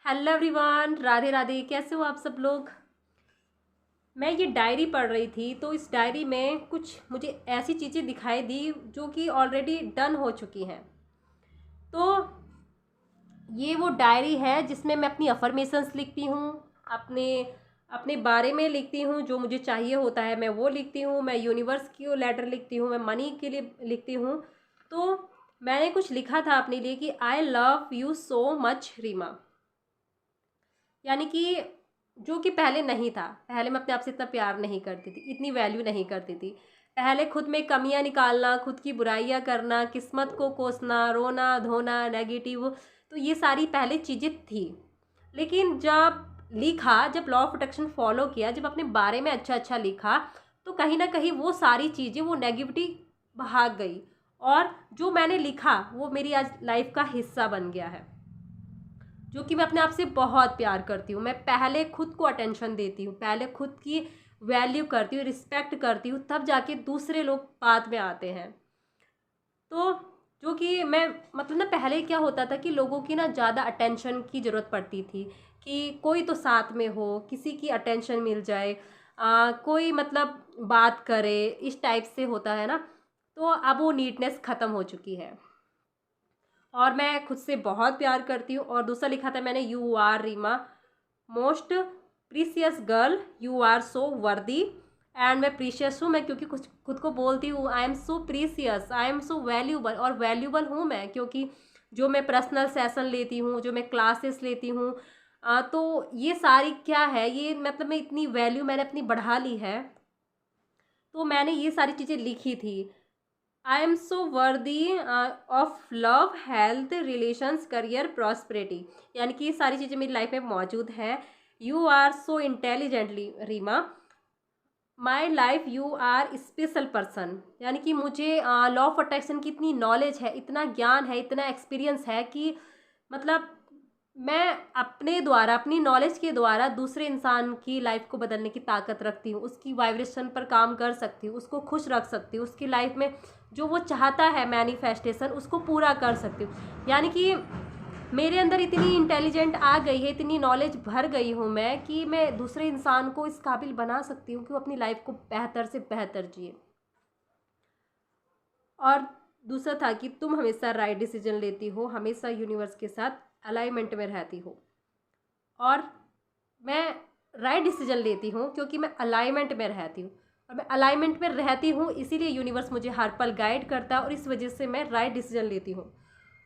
Hello everyone, Radhe Radhe. कैसे हो आप सब लोग। मैं ये डायरी पढ़ रही थी तो इस डायरी में कुछ मुझे ऐसी चीज़ें दिखाई दी जो कि ऑलरेडी डन हो चुकी हैं। तो ये वो डायरी है जिसमें मैं अपनी अफर्मेशंस लिखती हूँ, अपने अपने बारे में लिखती हूँ, जो मुझे चाहिए होता है मैं वो लिखती हूँ, मैं यूनिवर्स की लेटर लिखती हूँ, मैं मनी के लिए लिखती हूँ। तो मैंने कुछ लिखा था अपने लिए कि I love you so much Reema. यानी कि जो कि पहले नहीं था। पहले मैं अपने आप से इतना प्यार नहीं करती थी, इतनी वैल्यू नहीं करती थी। पहले खुद में कमियां निकालना, खुद की बुराइयां करना, किस्मत को कोसना, रोना धोना, नेगेटिव, तो ये सारी पहले चीज़ें थी। लेकिन जब लॉ ऑफ अट्रैक्शन फॉलो किया, जब अपने बारे में अच्छा अच्छा लिखा, तो कहीं ना कहीं वो सारी चीज़ें, वो नेगेटिविटी भाग गई। और जो मैंने लिखा वो मेरी आज लाइफ का हिस्सा बन गया है। जो कि मैं अपने आप से बहुत प्यार करती हूँ। मैं पहले खुद को अटेंशन देती हूँ, पहले खुद की वैल्यू करती हूँ, रिस्पेक्ट करती हूँ, तब जाके दूसरे लोग बाद में आते हैं। तो जो कि मैं मतलब ना, पहले क्या होता था कि लोगों की ना ज़्यादा अटेंशन की ज़रूरत पड़ती थी, कि कोई तो साथ में हो, किसी की अटेंशन मिल जाए, कोई मतलब बात करे, इस टाइप से होता है ना। तो अब वो नीटनेस ख़त्म हो चुकी है और मैं खुद से बहुत प्यार करती हूँ। और दूसरा लिखा था मैंने, you are Reema most precious girl, you are so worthy. And मैं प्रीशियस हूँ, मैं क्योंकि कुछ खुद को बोलती हूँ I am so precious, I am so valuable. और वैल्यूबल हूँ मैं, क्योंकि जो मैं पर्सनल सेशन लेती हूँ, जो मैं क्लासेस लेती हूँ, तो ये सारी क्या है, ये मतलब मैं इतनी वैल्यू मैंने अपनी बढ़ा ली है। तो मैंने ये सारी चीज़ें लिखी थी। I am so worthy of love, health, relations, career, prosperity. यानी कि ये सारी चीज़ें मेरी लाइफ में मौजूद हैं। You are so intelligently Reema, my life, you are special person. यानी कि मुझे लॉ ऑफ अट्रैक्शन की इतनी नॉलेज है, इतना ज्ञान है, इतना एक्सपीरियंस है कि मतलब मैं अपने द्वारा, अपनी नॉलेज के द्वारा दूसरे इंसान की लाइफ को बदलने की ताकत रखती हूँ, उसकी वाइब्रेशन पर काम कर सकती हूँ, उसको खुश रख सकती हूँ, उसकी लाइफ में जो वो चाहता है मैनिफेस्टेशन, उसको पूरा कर सकती हूँ। यानी कि मेरे अंदर इतनी इंटेलिजेंट आ गई है, इतनी नॉलेज भर गई हूँ मैं, कि मैं दूसरे इंसान को इस काबिल बना सकती हूँ कि वो अपनी लाइफ को बेहतर से बेहतर जिए। और दूसरा था कि तुम हमेशा राइट डिसीजन लेती हो, हमेशा यूनिवर्स के साथ अलाइनमेंट में रहती हो। और मैं राइट डिसीजन लेती हूँ क्योंकि मैं अलाइनमेंट में रहती हूँ, और मैं अलाइनमेंट में रहती हूँ इसीलिए यूनिवर्स मुझे हर पल गाइड करता है, और इस वजह से मैं राइट डिसीजन लेती हूँ।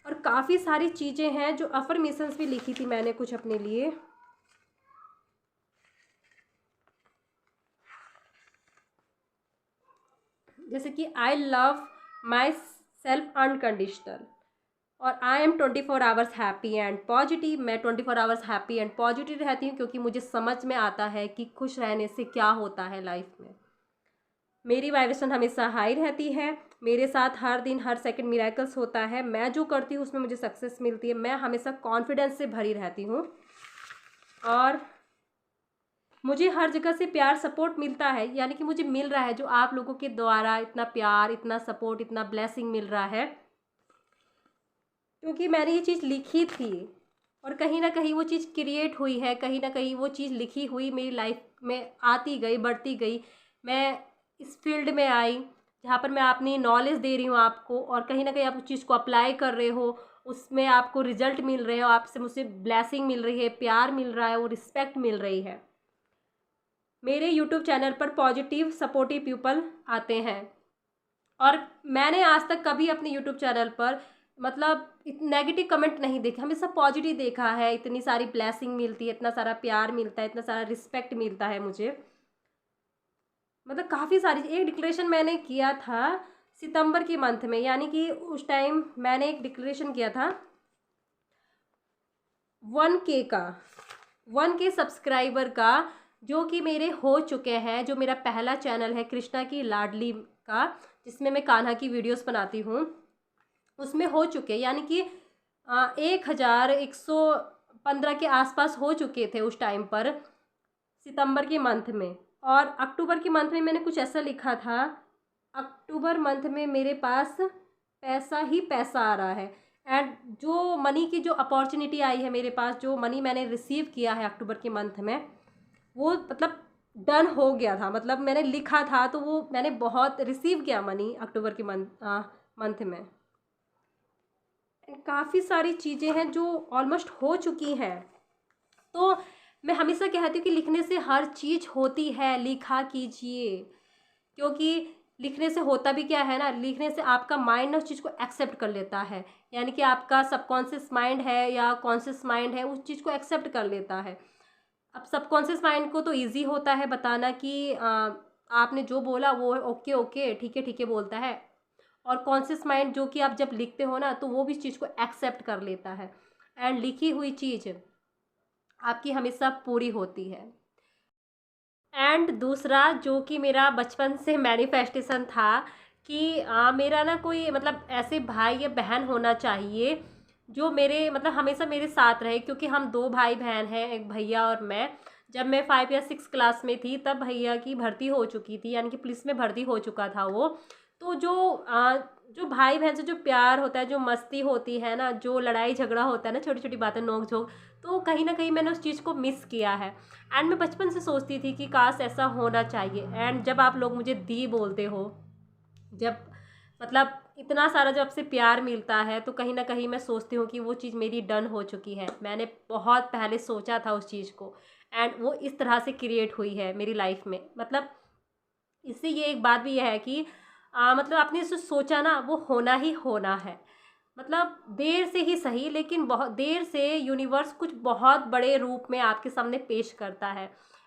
और काफ़ी सारी चीज़ें हैं, जो अफर्मेशंस भी लिखी थी मैंने कुछ अपने लिए। जैसे कि I love myself unconditional, और I am 24 hours happy and positive. मैं 24 आवर्स हैप्पी एंड पॉजिटिव रहती हूँ, क्योंकि मुझे समझ में आता है कि खुश रहने से क्या होता है लाइफ में। मेरी वाइब्रेशन हमेशा हाई रहती है, मेरे साथ हर दिन हर सेकंड मिराकल्स होता है, मैं जो करती हूँ उसमें मुझे सक्सेस मिलती है, मैं हमेशा कॉन्फिडेंस से भरी रहती हूँ, और मुझे हर जगह से प्यार सपोर्ट मिलता है। यानी कि मुझे मिल रहा है, जो आप लोगों के द्वारा इतना प्यार, इतना सपोर्ट, इतना ब्लेसिंग मिल रहा है, क्योंकि मैंने ये चीज़ लिखी थी, और कहीं ना कहीं वो चीज़ क्रिएट हुई है, कहीं ना कहीं वो चीज़ लिखी हुई मेरी लाइफ में आती गई, बढ़ती गई। मैं इस फील्ड में आई जहाँ पर मैं अपनी नॉलेज दे रही हूँ आपको, और कहीं ना कहीं आप उस चीज़ को अप्लाई कर रहे हो, उसमें आपको रिजल्ट मिल रहे हो, आपसे मुझसे ब्लेसिंग मिल रही है, प्यार मिल रहा है, वो रिस्पेक्ट मिल रही है। मेरे यूट्यूब चैनल पर पॉजिटिव सपोर्टिव पीपल आते हैं, और मैंने आज तक कभी अपने यूट्यूब चैनल पर मतलब नेगेटिव कमेंट नहीं देखे, हमेशा पॉजिटिव देखा है। इतनी सारी ब्लेसिंग मिलती है, इतना सारा प्यार मिलता है, इतना सारा रिस्पेक्ट मिलता है मुझे। मतलब काफ़ी सारी, एक डिक्लेरेशन मैंने किया था सितंबर के मंथ में, यानी कि उस टाइम मैंने एक डिक्लेरेशन किया था 1K का, 1K सब्सक्राइबर का, जो कि मेरे हो चुके हैं। जो मेरा पहला चैनल है कृष्णा की लाडली का, जिसमें मैं कान्हा की वीडियोस बनाती हूँ, उसमें हो चुके, यानी कि 1115 के आसपास हो चुके थे उस टाइम पर, सितंबर के मंथ में। और अक्टूबर के मंथ में मैंने कुछ ऐसा लिखा था, अक्टूबर मंथ में मेरे पास पैसा ही पैसा आ रहा है। एंड जो मनी की जो अपॉर्चुनिटी आई है मेरे पास, जो मनी मैंने रिसीव किया है अक्टूबर के मंथ में, वो मतलब डन हो गया था। मतलब मैंने लिखा था तो वो मैंने बहुत रिसीव किया मनी अक्टूबर के मंथ में। काफ़ी सारी चीज़ें हैं जो ऑलमोस्ट हो चुकी हैं। तो मैं हमेशा कहती हूँ कि लिखने से हर चीज़ होती है, लिखा कीजिए। क्योंकि लिखने से होता भी क्या है ना, लिखने से आपका माइंड ना उस चीज़ को एक्सेप्ट कर लेता है। यानी कि आपका सबकॉन्शियस माइंड है या कॉन्शियस माइंड है, उस चीज़ को एक्सेप्ट कर लेता है। अब सबकॉन्शियस माइंड को तो ईज़ी होता है बताना कि आपने जो बोला वो ओके ओके ठीक है बोलता है। और कॉन्शियस माइंड जो कि आप जब लिखते हो ना, तो वो भी इस चीज़ को एक्सेप्ट कर लेता है। एंड लिखी हुई चीज़ आपकी हमेशा पूरी होती है। एंड दूसरा जो कि मेरा बचपन से मैनिफेस्टेशन था कि मेरा ना कोई मतलब ऐसे भाई या बहन होना चाहिए जो मेरे मतलब हमेशा मेरे साथ रहे। क्योंकि हम 2 भाई बहन हैं, एक भैया और मैं। जब मैं 5 या 6 क्लास में थी तब भैया की भर्ती हो चुकी थी, यानी कि पुलिस में भर्ती हो चुका था वो। तो जो भाई बहन से जो प्यार होता है, जो मस्ती होती है ना, जो लड़ाई झगड़ा होता है ना, छोटी छोटी बातें नोक झोंक, तो कहीं ना कहीं मैंने उस चीज़ को मिस किया है। एंड मैं बचपन से सोचती थी कि काश ऐसा होना चाहिए। एंड जब आप लोग मुझे दी बोलते हो, जब मतलब इतना सारा जब आपसे प्यार मिलता है, तो कहीं ना कहीं मैं सोचती हूँ कि वो चीज़ मेरी डन हो चुकी है। मैंने बहुत पहले सोचा था उस चीज़ को, एंड वो इस तरह से क्रिएट हुई है मेरी लाइफ में। मतलब इससे ये एक बात भी है कि मतलब आपने जो सोचा ना, वो होना ही होना है। मतलब देर से ही सही, लेकिन बहुत देर से यूनिवर्स कुछ बहुत बड़े रूप में आपके सामने पेश करता है।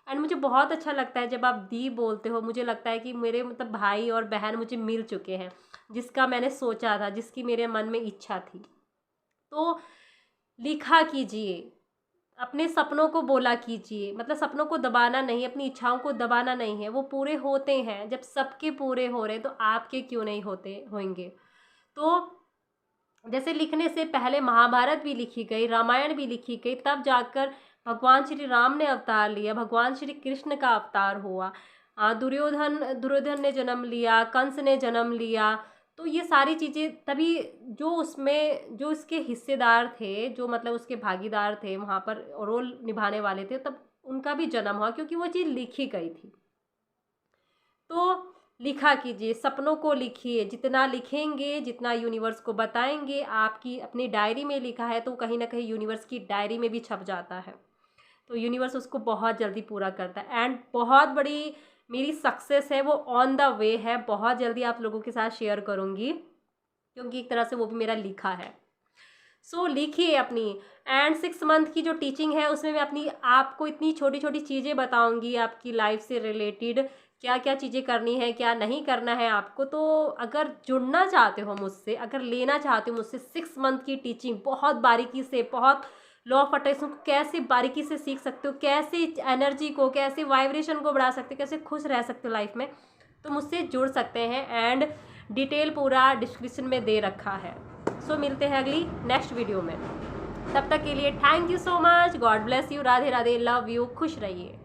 एंड मुझे बहुत अच्छा लगता है जब आप दी बोलते हो। मुझे लगता है कि मेरे मतलब भाई और बहन मुझे मिल चुके हैं, जिसका मैंने सोचा था, जिसकी मेरे मन में इच्छा थी। तो लिखा कीजिए, अपने सपनों को बोला कीजिए। मतलब सपनों को दबाना नहीं, अपनी इच्छाओं को दबाना नहीं है। वो पूरे होते हैं, जब सबके पूरे हो रहे हैं तो आपके क्यों नहीं होते होंगे। तो जैसे लिखने से पहले महाभारत भी लिखी गई, रामायण भी लिखी गई, तब जाकर भगवान श्री राम ने अवतार लिया, भगवान श्री कृष्ण का अवतार हुआ। दुर्योधन ने जन्म लिया, कंस ने जन्म लिया। तो ये सारी चीज़ें तभी, जो उसमें जो इसके हिस्सेदार थे, जो मतलब उसके भागीदार थे, वहाँ पर रोल निभाने वाले थे, तब उनका भी जन्म हुआ, क्योंकि वो चीज़ लिखी गई थी। तो लिखा कीजिए, सपनों को लिखिए। जितना लिखेंगे, जितना यूनिवर्स को बताएंगे, आपकी अपनी डायरी में लिखा है तो कहीं ना कहीं यूनिवर्स की डायरी में भी छप जाता है। तो यूनिवर्स उसको बहुत जल्दी पूरा करता है। एंड बहुत बड़ी मेरी सक्सेस है, वो ऑन द वे है। बहुत जल्दी आप लोगों के साथ शेयर करूँगी, क्योंकि एक तरह से वो भी मेरा लिखा है। सो लिखिए अपनी। एंड 6 मंथ की जो टीचिंग है, उसमें मैं अपनी आपको इतनी छोटी छोटी चीज़ें बताऊंगी आपकी लाइफ से रिलेटेड, क्या क्या चीज़ें करनी है, क्या नहीं करना है आपको। तो अगर जुड़ना चाहते हो मुझसे, अगर लेना चाहते हो मुझसे 6 मंथ की टीचिंग, बहुत बारीकी से, बहुत लॉ ऑफ अट्रैक्शन को कैसे बारीकी से सीख सकते हो, कैसे एनर्जी को, कैसे वाइब्रेशन को बढ़ा सकते हो, कैसे खुश रह सकते हो लाइफ में, तो मुझसे जुड़ सकते हैं। एंड डिटेल पूरा डिस्क्रिप्शन में दे रखा है। सो मिलते हैं अगली नेक्स्ट वीडियो में। तब तक के लिए thank you so much. God bless you. Radhe Radhe. Love you. खुश रहिए।